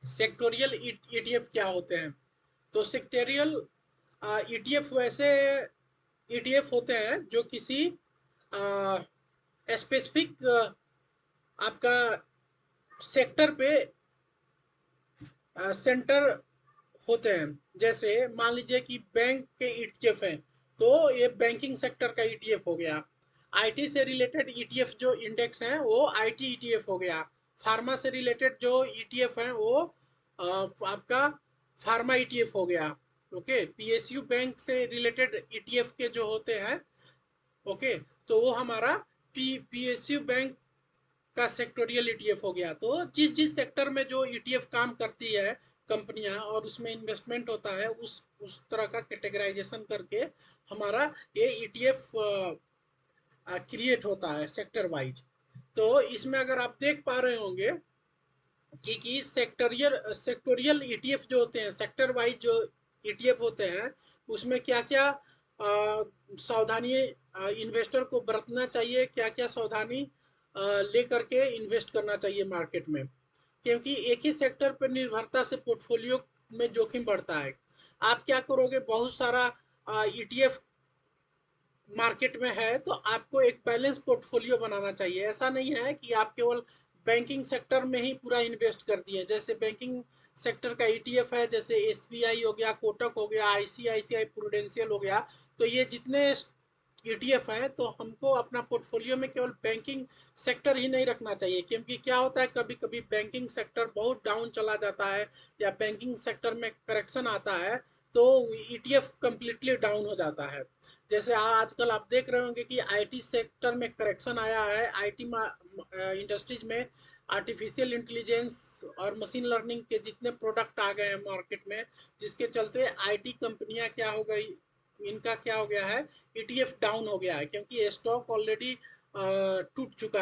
Sectoral ETF क्या होते हैं? तो सेक्टोरियल ईटीएफ वैसे ईटीएफ होते हैं जो किसी स्पेसिफिक आपका सेक्टर पे सेंटर होते हैं। जैसे मान लीजिए कि बैंक के ईटीएफ हैं, तो ये बैंकिंग सेक्टर का ईटीएफ हो गया। आईटी से रिलेटेड ईटीएफ जो इंडेक्स हैं वो आईटी ईटीएफ हो गया। फार्मा से रिलेटेड जो ईटीएफ हैं वो आपका फार्मा ईटीएफ हो गया। ओके, पीएसयू बैंक से रिलेटेड ईटीएफ के जो होते हैं, ओके, तो वो हमारा पीएसयू बैंक का सेक्टोरियल ईटीएफ हो गया। तो जिस जिस सेक्टर में जो ईटीएफ काम करती है कंपनियां और उसमें इन्वेस्टमेंट होता है, उस तरह का कैटेगराइजेशन करके हमारा ये ईटीएफ क्रिएट होता है सेक्टर वाइज। तो इसमें अगर आप देख पा रहे होंगे कि सेक्टोरियल सेक्टोरियल ईटीएफ जो होते हैं, सेक्टर वाइज जो ईटीएफ होते हैं, उसमें क्या क्या सावधानी इन्वेस्टर को बरतना चाहिए, क्या क्या सावधानी लेकर के इन्वेस्ट करना चाहिए मार्केट में। क्योंकि एक ही सेक्टर पर निर्भरता से पोर्टफोलियो में जोखिम बढ़ता है। आप क्या करोगे, बहुत सारा ईटीएफ मार्केट में है तो आपको एक बैलेंस पोर्टफोलियो बनाना चाहिए। ऐसा नहीं है कि आप केवल बैंकिंग सेक्टर में ही पूरा इन्वेस्ट कर दिए। जैसे बैंकिंग सेक्टर का ईटीएफ है, जैसे एसबीआई हो गया, कोटक हो गया, आईसीआईसीआई प्रूडेंशियल हो गया। तो ये जितने ईटीएफ है, तो हमको अपना पोर्टफोलियो में केवल बैंकिंग सेक्टर ही नहीं रखना चाहिए। क्योंकि क्या होता है, कभी कभी बैंकिंग सेक्टर बहुत डाउन चला जाता है या बैंकिंग सेक्टर में करेक्शन आता है, तो ईटीएफ कंप्लीटली डाउन हो जाता है। जैसे आजकल आप देख रहे होंगे कि आईटी सेक्टर में करेक्शन आया है। आईटी इंडस्ट्रीज में आर्टिफिशियल इंटेलिजेंस और मशीन लर्निंग के जितने प्रोडक्ट आ गए हैं मार्केट में, जिसके चलते आईटी कंपनियां क्या हो गई, इनका क्या हो गया है, ईटीएफ डाउन हो गया है। क्योंकि स्टॉक ऑलरेडी टूट चुका